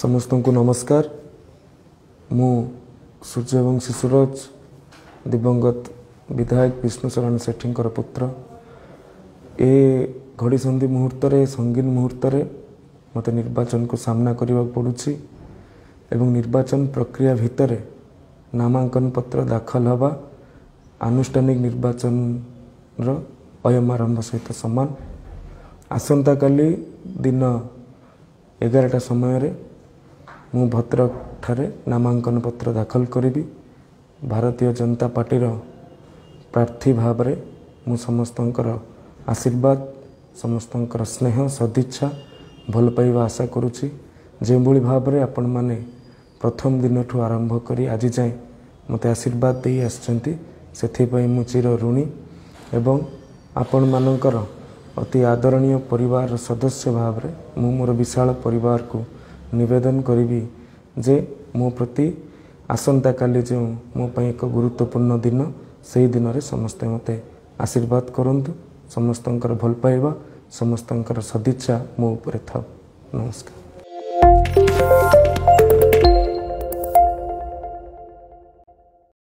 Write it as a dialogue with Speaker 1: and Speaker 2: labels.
Speaker 1: समस्त को नमस्कार। मु सूर्यवंशी सूरज दिवंगत विधायक विष्णु शरण सेठी पुत्र। ए घड़ी संधि मुहूर्त संगीन मुहूर्त मत निर्वाचन को सामना करने पड़ुछि एवं निर्वाचन प्रक्रिया भितर नामांकन पत्र दाखल हवा आनुष्ठानिक निर्वाचन अयम आरंभ सहित समान। आसंता काली दिन 11टा समय मु भद्रक ठारे नामांकन पत्र दाखल करी। भारतीय जनता पार्टीर प्रार्थी भाव में मु समस्तंकर आशीर्वाद समस्तंकर स्नेह सदिच्छा भल पाइबा आशा करुछि। जे भली भाव में आपण माने प्रथम दिन ठू आरंभ करी आज जाए मते आशीर्वाद दे आछंती सेथिपई मु चिर ऋणी एवं आपण मानकर अति आदरणीय परिवार सदस्य भाव में मु मोर विशाल परिवार को निवेदन करी जे मो प्रति आसंता काली जो मो पई एक गुरुत्वपूर्ण दिन से दिन रे समस्ते मते आशीर्वाद करंतु। समस्तंकर भल पाइबा समस्तंकर सदिच्छा मो उपरे था। नमस्कार।